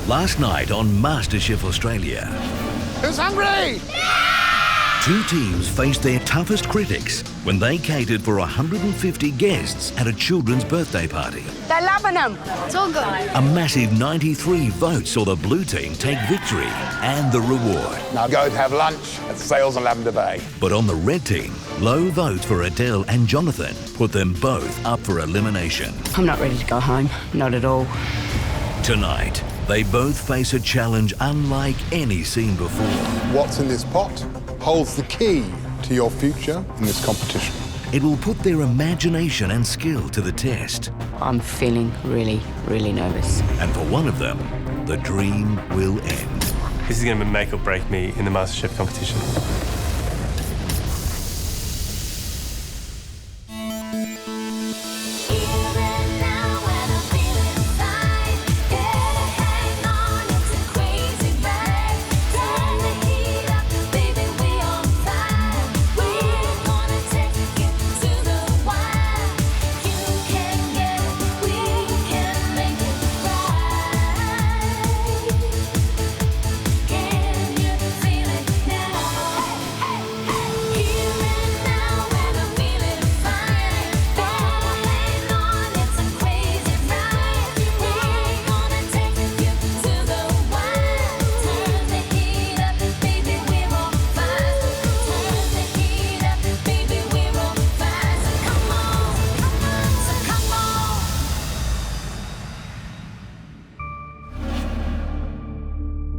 Last night on MasterChef Australia, Who's hungry? two teams faced their toughest critics when they catered for 150 guests at a children's birthday party. They're loving them. It's all good. A massive 93 votes saw the blue team take victory and the reward. Now go to have lunch at Sales on Lavender Bay. But on the red team, low votes for Adele and Jonathan put them both up for elimination. I'm not ready to go home. Not at all. Tonight, they both face a challenge unlike any seen before. What's in this pot holds the key to your future in this competition. It will put their imagination and skill to the test. I'm feeling really, really nervous. And for one of them, the dream will end. This is going to make or break me in the MasterChef competition.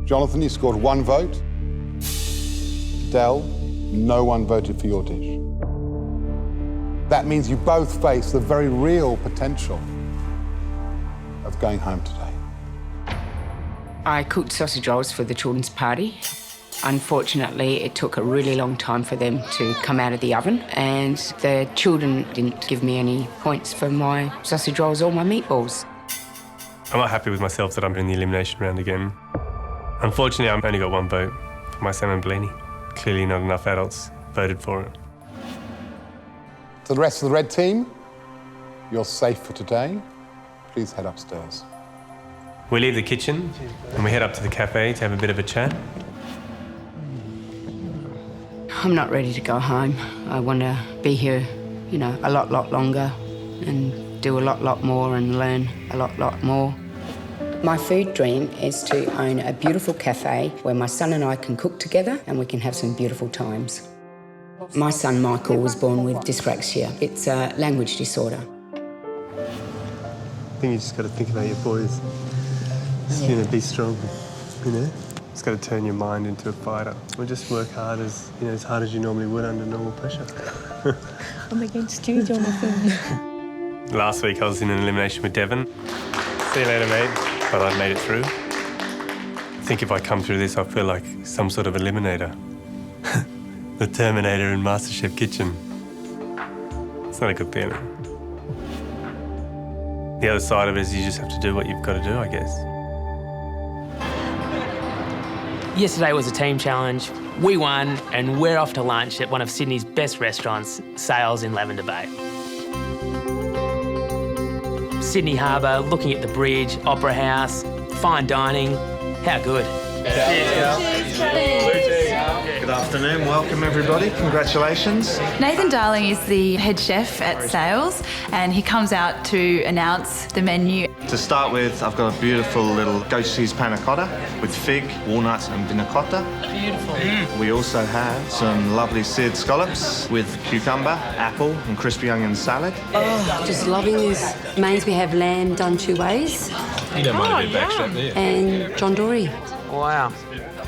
Jonathan, you scored 1 vote. Adele, no one voted for your dish. That means you both face the very real potential of going home today. I cooked sausage rolls for the children's party. Unfortunately, it took a really long time for them to come out of the oven, and the children didn't give me any points for my sausage rolls or my meatballs. I'm not happy with myself that I'm in the elimination round again. Unfortunately, I've only got 1 vote for my salmon bellini. Clearly not enough adults voted for it. To the rest of the red team, you're safe for today. Please head upstairs. We leave the kitchen and we head up to the cafe to have a bit of a chat. I'm not ready to go home. I want to be here, you know, a lot longer and do a lot more and learn a lot more. My food dream is to own a beautiful cafe where my son and I can cook together and we can have some beautiful times. My son Michael was born with dyspraxia. It's a language disorder. I think you just got to think about your boys. You know, be strong, you know? Just got to turn your mind into a fighter. Or just work hard as hard as you normally would under normal pressure. I'm against you, Jonathan. Last week I was in an elimination with Devon. See you later, mate. But I made it through. I think if I come through this, I feel like some sort of eliminator. The Terminator in MasterChef Kitchen. It's not a good feeling. The other side of it is you just have to do what you've got to do, I guess. Yesterday was a team challenge. We won, and we're off to lunch at one of Sydney's best restaurants, Sales in Lavender Bay. Sydney Harbour, looking at the bridge, Opera House, fine dining. How good. Good afternoon, welcome everybody, congratulations. Nathan Darling is the head chef at Sales, and he comes out to announce the menu. To start with, I've got a beautiful little goat cheese panna cotta with fig, walnuts and vinaicotta. Beautiful. We also have some lovely seared scallops with cucumber, apple and crispy onion salad. Oh, just loving this. Mains we have lamb done 2 ways. You don't mind a bit of backstrap, do you? And John Dory. Wow.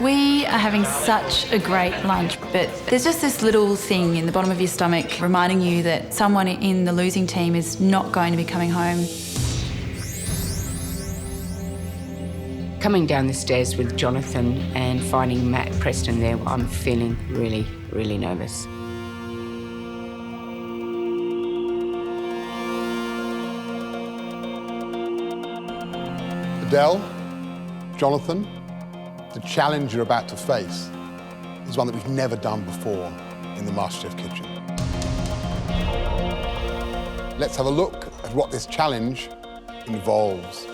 We are having such a great lunch, but there's just this little thing in the bottom of your stomach reminding you that someone in the losing team is not going to be coming home. Coming down the stairs with Jonathan and finding Matt Preston there, I'm feeling really, really nervous. Adele, Jonathan, the challenge you're about to face is one that we've never done before in the MasterChef kitchen. Let's have a look at what this challenge involves.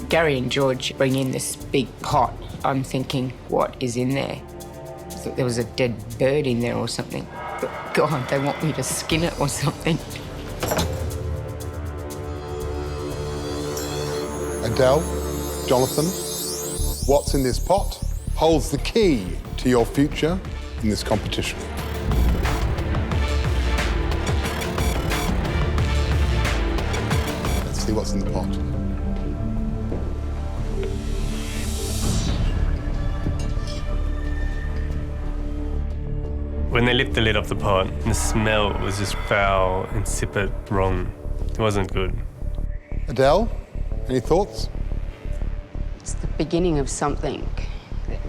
Gary and George bring in this big pot. I'm thinking, what is in there? I thought there was a dead bird in there or something. But God, they want me to skin it or something. Adele, Jonathan, what's in this pot holds the key to your future in this competition. Let's see what's in the pot. When they lifted the lid off the pot, the smell was just foul, insipid, wrong. It wasn't good. Adele, any thoughts? It's the beginning of something,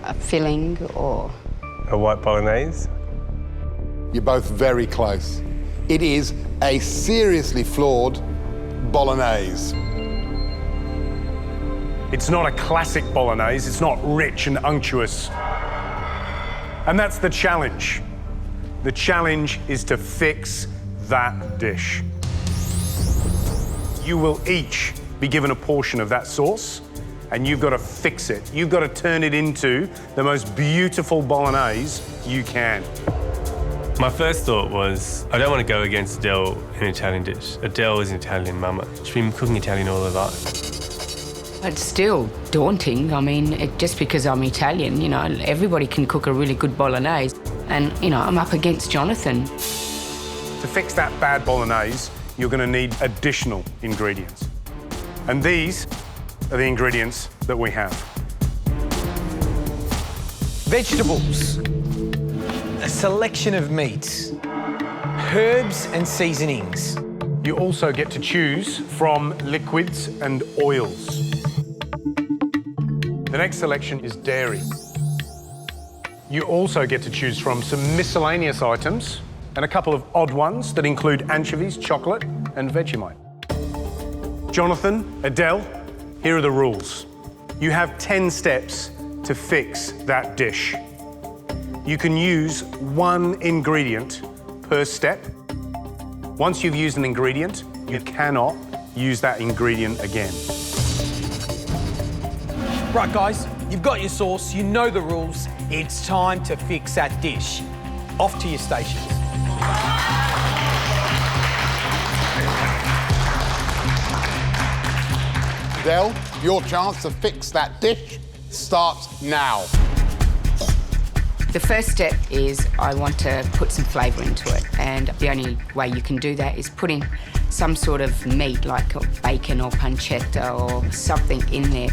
a filling or... A white bolognese? You're both very close. It is a seriously flawed bolognese. It's not a classic bolognese, it's not rich and unctuous. And that's the challenge. The challenge is to fix that dish. You will each be given a portion of that sauce, and you've got to fix it. You've got to turn it into the most beautiful bolognese you can. My first thought was, I don't want to go against Adele in an Italian dish. Adele is an Italian mama. She's been cooking Italian all her life. It's still daunting. I mean, just because I'm Italian, you know, everybody can cook a really good bolognese. And, you know, I'm up against Jonathan. To fix that bad bolognese, you're going to need additional ingredients. And these are the ingredients that we have. Vegetables, a selection of meats, herbs and seasonings. You also get to choose from liquids and oils. The next selection is dairy. You also get to choose from some miscellaneous items and a couple of odd ones that include anchovies, chocolate, and Vegemite. Jonathan, Adele, here are the rules. You have 10 steps to fix that dish. You can use one ingredient per step. Once you've used an ingredient, you cannot use that ingredient again. Right, guys, you've got your sauce, you know the rules. It's time to fix that dish. Off to your stations. Adele, your chance to fix that dish starts now. The first step is I want to put some flavour into it, and the only way you can do that is putting some sort of meat, like bacon or pancetta or something in there.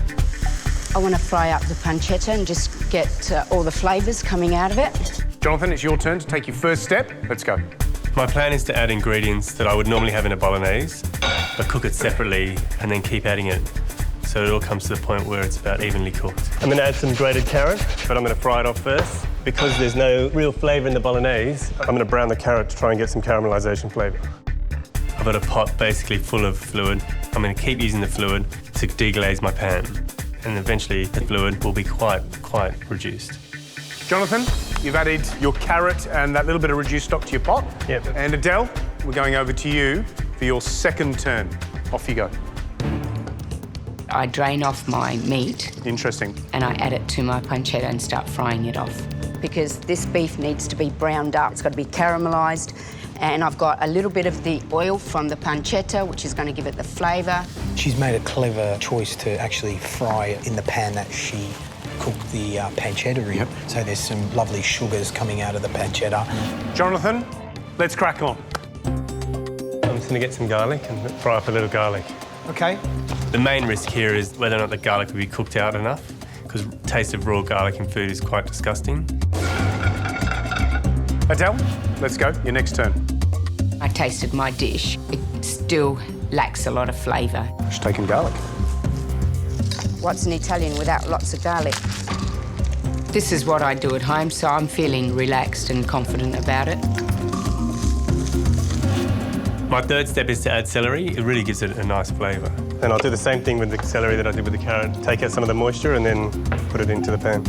I want to fry up the pancetta and just get all the flavours coming out of it. Jonathan, it's your turn to take your first step. Let's go. My plan is to add ingredients that I would normally have in a bolognese, but cook it separately and then keep adding it so it all comes to the point where it's about evenly cooked. I'm going to add some grated carrot, but I'm going to fry it off first. Because there's no real flavour in the bolognese, I'm going to brown the carrot to try and get some caramelisation flavour. I've got a pot basically full of fluid. I'm going to keep using the fluid to deglaze my pan, and eventually the fluid will be quite reduced. Jonathan, you've added your carrot and that little bit of reduced stock to your pot. Yep. And Adele, we're going over to you for your second turn. Off you go. I drain off my meat. Interesting. And I add it to my pancetta and start frying it off. Because this beef needs to be browned up. It's got to be caramelised. And I've got a little bit of the oil from the pancetta, which is going to give it the flavour. She's made a clever choice to actually fry it in the pan that she cooked the pancetta in. Yep. So there's some lovely sugars coming out of the pancetta. Jonathan, let's crack on. I'm just going to get some garlic and fry up a little garlic. Okay. The main risk here is whether or not the garlic will be cooked out enough, because the taste of raw garlic in food is quite disgusting. Adele, let's go. Your next turn. I tasted my dish. It still lacks a lot of flavour. She's taking garlic. What's an Italian without lots of garlic? This is what I do at home, so I'm feeling relaxed and confident about it. My third step is to add celery. It really gives it a nice flavour. And I'll do the same thing with the celery that I did with the carrot. Take out some of the moisture and then put it into the pan.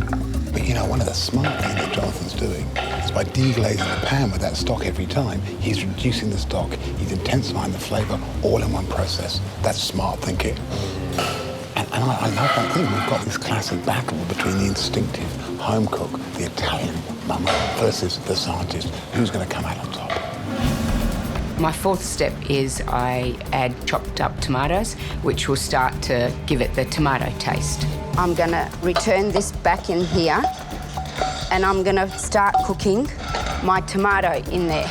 But you know, one of the smart things that Jonathan's doing is by deglazing the pan with that stock every time, he's reducing the stock, he's intensifying the flavour all in one process. That's smart thinking. And And I love that thing. We've got this classic battle between the instinctive home cook, the Italian mama, versus the scientist. Who's going to come out on top? My fourth step is I add chopped up tomatoes, which will start to give it the tomato taste. I'm going to return this back in here, and I'm going to start cooking my tomato in there.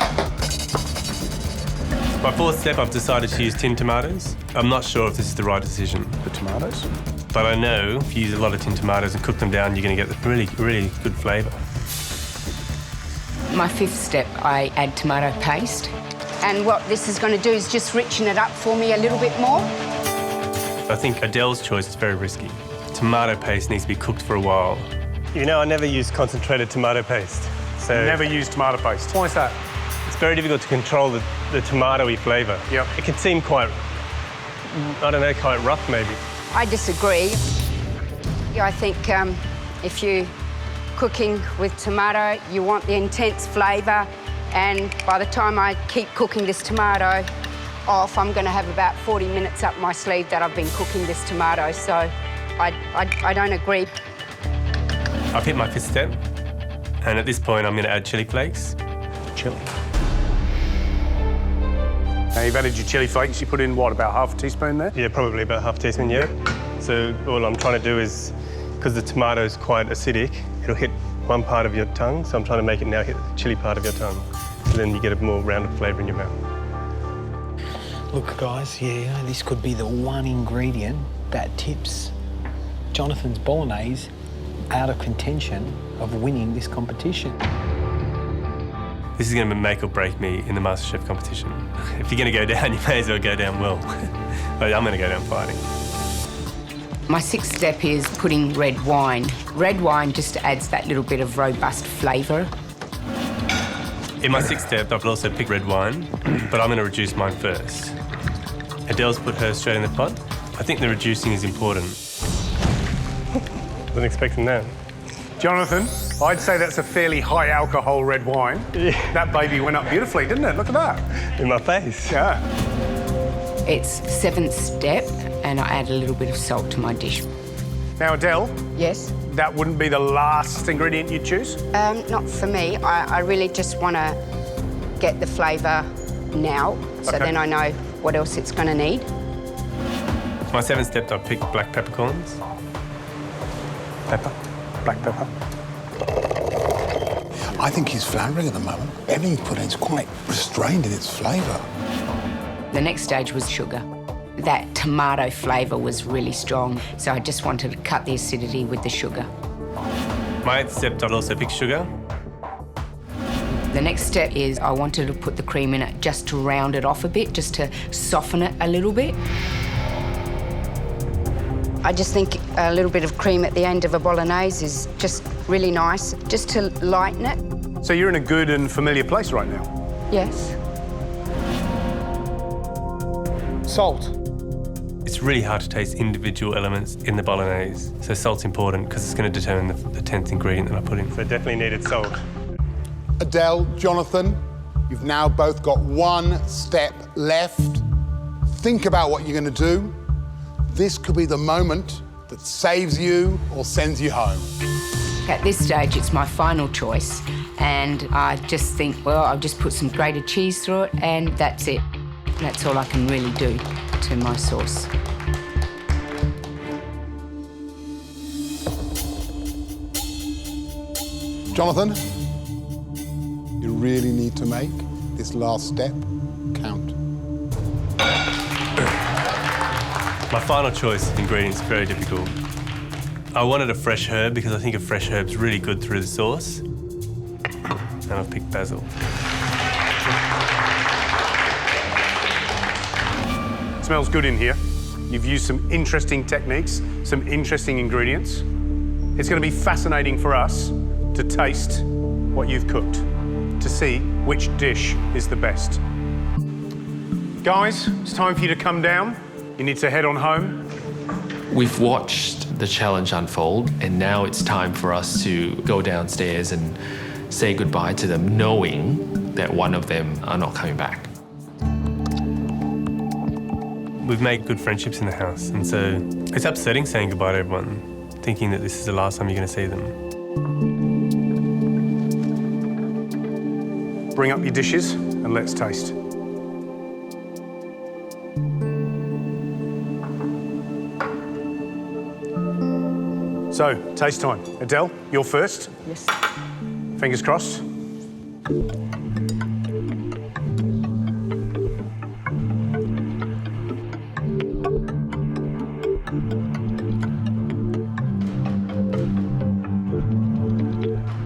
My fourth step, I've decided to use tinned tomatoes. I'm not sure if this is the right decision. The tomatoes? But I know if you use a lot of tinned tomatoes and cook them down, you're going to get the really, really good flavour. My fifth step, I add tomato paste. And what this is going to do is just richen it up for me a little bit more. I think Adele's choice is very risky. Tomato paste needs to be cooked for a while. You know, I never use concentrated tomato paste. So Never use tomato paste. Why is that? it's very difficult to control the tomatoey flavour. Yep. It can seem quite, I don't know, quite rough maybe. I disagree. I think if you're cooking with tomato, you want the intense flavour, and by the time I keep cooking this tomato off, I'm going to have about 40 minutes up my sleeve that I've been cooking this tomato, so I don't agree. I've hit my fifth step, and at this point I'm going to add chilli flakes. Chilli. Now you've added your chilli flakes, you put in what, about half a teaspoon there? Yeah, probably about half a teaspoon, yeah. So all I'm trying to do is, because the tomato is quite acidic, it'll hit one part of your tongue, so I'm trying to make it now hit the chilli part of your tongue. So then you get a more rounded flavour in your mouth. Look, guys, yeah, this could be the one ingredient that tips Jonathan's Bolognese out of contention of winning this competition. This is going to make or break me in the MasterChef competition. If you're going to go down, you may as well go down well. But I'm going to go down fighting. My sixth step is putting red wine. Red wine just adds that little bit of robust flavour. In my sixth step, I've also picked red wine, but I'm going to reduce mine first. Adele's put hers straight in the pot. I think the reducing is important. Wasn't expecting that. Jonathan, I'd say that's a fairly high alcohol red wine. Yeah. That baby went up beautifully, didn't it? Look at that. In my face. Yeah. It's seventh step, and I add a little bit of salt to my dish. Now, Adele, Yes? that wouldn't be the last ingredient you'd choose? Not for me. I really just want to get the flavour now, so Okay. then I know what else it's going to need. My seventh step, I've picked black peppercorns. Pepper. Black pepper. I think he's floundering at the moment. Everything he's put in is quite restrained in its flavour. The next stage was sugar. That tomato flavour was really strong, so I just wanted to cut the acidity with the sugar. My eighth step, I've also picked sugar. The next step is I wanted to put the cream in it just to round it off a bit, just to soften it a little bit. I just think a little bit of cream at the end of a bolognese is just really nice, just to lighten it. So you're in a good and familiar place right now? Yes. Salt. It's really hard to taste individual elements in the bolognese, so salt's important because it's going to determine the 10th ingredient that I put in. So definitely needed salt. Adele, Jonathan, you've now both got one step left. Think about what you're going to do. This could be the moment that saves you or sends you home. At this stage, it's my final choice, and I just think, well, I'll just put some grated cheese through it, and that's it. That's all I can really do to my sauce. Jonathan, you really need to make this last step count. My final choice of ingredients is very difficult. I wanted a fresh herb because I think a fresh herb's really good through the sauce. And I've picked basil. Smells good in here. You've used some interesting techniques, some interesting ingredients. It's going to be fascinating for us to taste what you've cooked, to see which dish is the best. Guys, it's time for you to come down. You need to head on home. We've watched the challenge unfold, and now it's time for us to go downstairs and say goodbye to them, knowing that one of them are not coming back. we've made good friendships in the house, and so it's upsetting saying goodbye to everyone, thinking that this is the last time you're going to see them. Bring up your dishes and let's taste. So, taste time. Adele, you're first. Yes. Fingers crossed.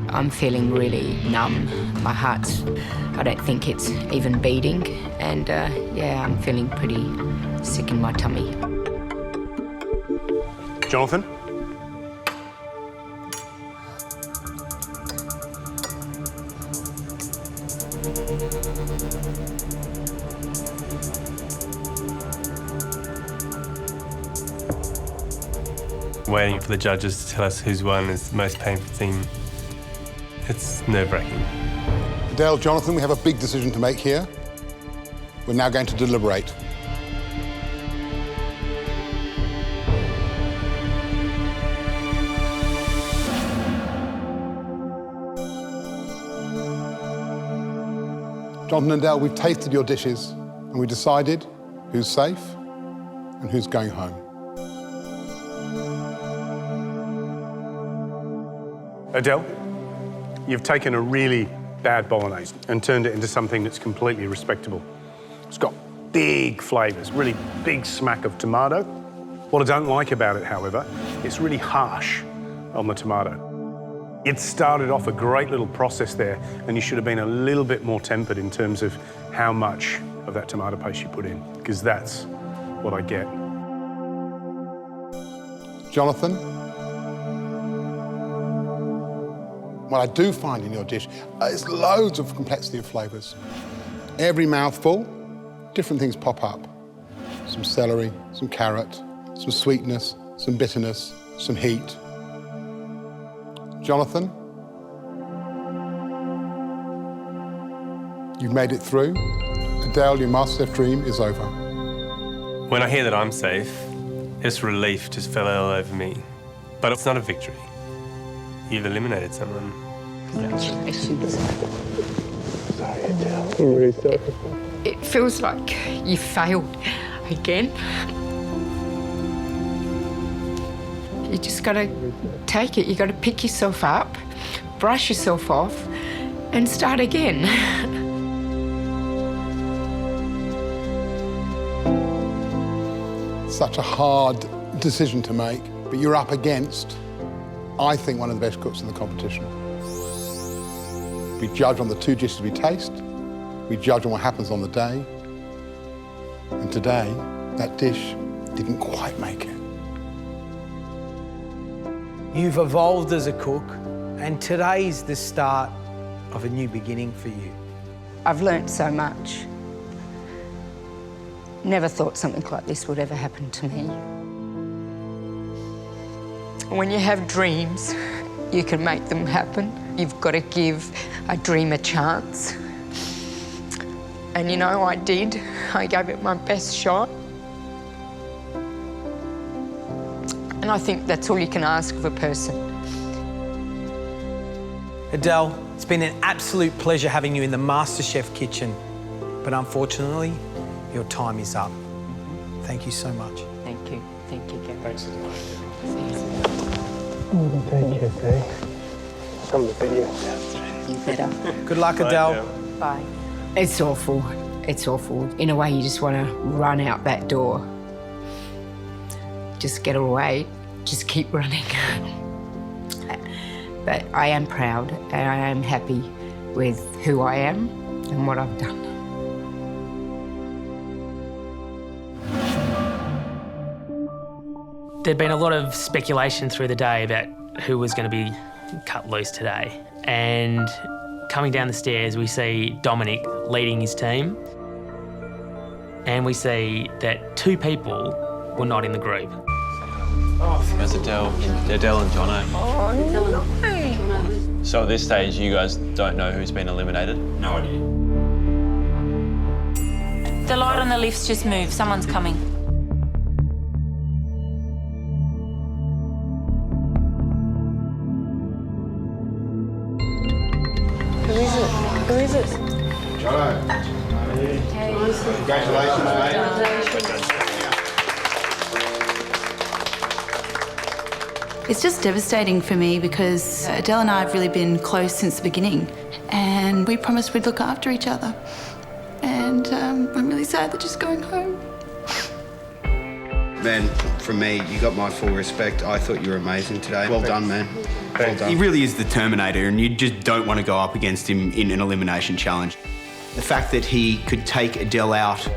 I'm feeling really numb. My heart's, I don't think it's even beating. And yeah, I'm feeling pretty sick in my tummy. Jonathan? Waiting for the judges to tell us who's won is the most painful thing. It's nerve-wracking. Adele, Jonathan, we have a big decision to make here. We're now going to deliberate. Jonathan and Adele, we've tasted your dishes and we decided who's safe and who's going home. Adele, you've taken a really bad bolognese and turned it into something that's completely respectable. It's got big flavours, really big smack of tomato. What I don't like about it, however, it's really harsh on the tomato. It started off a great little process there, and you should have been a little bit more tempered in terms of how much of that tomato paste you put in, because that's what I get. Jonathan, what I do find in your dish is loads of complexity of flavours. Every mouthful, different things pop up. Some celery, some carrot, some sweetness, some bitterness, some heat. Jonathan, you've made it through. Adele, your MasterChef dream is over. When I hear that I'm safe, this relief just fell all over me. But it's not a victory. You've eliminated someone. Congratulations. Sorry, Adele. I'm really sorry. It feels like you failed again. You just got to take it. You got to pick yourself up, brush yourself off, and start again. Such a hard decision to make, but you're up against, I think, one of the best cooks in the competition. We judge on the two dishes we taste. We judge on what happens on the day. And today, that dish didn't quite make it. You've evolved as a cook, and today's the start of a new beginning for you. I've learnt so much. Never thought something like this would ever happen to me. When you have dreams, you can make them happen. You've got to give a dream a chance. And you know, I did. I gave it my best shot. And I think that's all you can ask of a person. Adele, it's been an absolute pleasure having you in the MasterChef kitchen, but unfortunately, your time is up. Thank you so much. Thank you. Thank you, Gary. Thanks, Adele. Thank you, Faye. Some of the video. You better. Good luck, Adele. Bye. It's awful. It's awful. In a way, you just want to run out that door. Just get away. Just keep running. But I am proud and I am happy with who I am and what I've done. There'd been a lot of speculation through the day about who was going to be cut loose today. And coming down the stairs, we see Dominic leading his team. And we see that two people were not in the group. There's Adele and Jono. Oh, no. So at this stage, you guys don't know who's been eliminated? No idea. The light on the lift's just moved. Someone's coming. is it? Jono. Congratulations, mate. It's just devastating for me because Adele and I have really been close since the beginning, and we promised we'd look after each other. And I'm really sad that she's going home. Man, from me, you got my full respect. I thought you were amazing today. Well done, man. Well done. He really is the Terminator, and you just don't want to go up against him in an elimination challenge. The fact that he could take Adele out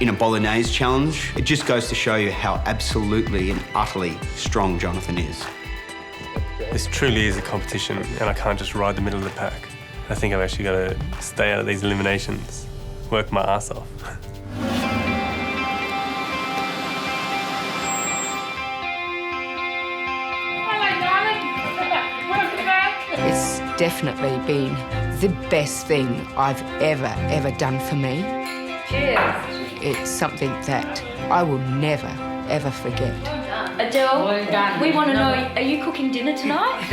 in a Bolognese challenge, it just goes to show you how absolutely and utterly strong Jonathan is. This truly is a competition, and I can't just ride the middle of the pack. I think I've actually got to stay out of these eliminations, work my ass off. It's definitely been the best thing I've ever done for me. Cheers. It's something that I will never, ever forget. Adele, we want to know, are you cooking dinner tonight?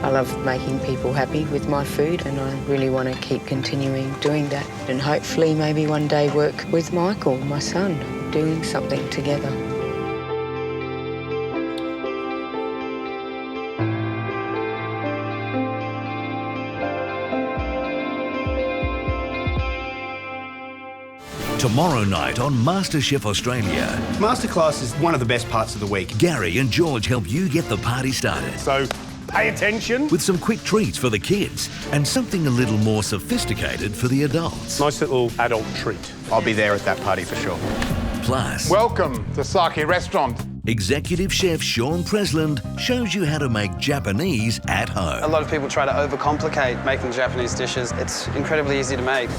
I love making people happy with my food, and I really want to keep continuing doing that, and hopefully maybe one day work with Michael, my son, doing something together. Tomorrow night on MasterChef Australia. Masterclass is one of the best parts of the week. Gary and George help you get the party started. So pay attention. With some quick treats for the kids and something a little more sophisticated for the adults. Nice little adult treat. I'll be there at that party for sure. Plus, Welcome to Sake Restaurant. Executive Chef Sean Presland shows you how to make Japanese at home. A lot of people try to overcomplicate making Japanese dishes. It's incredibly easy to make.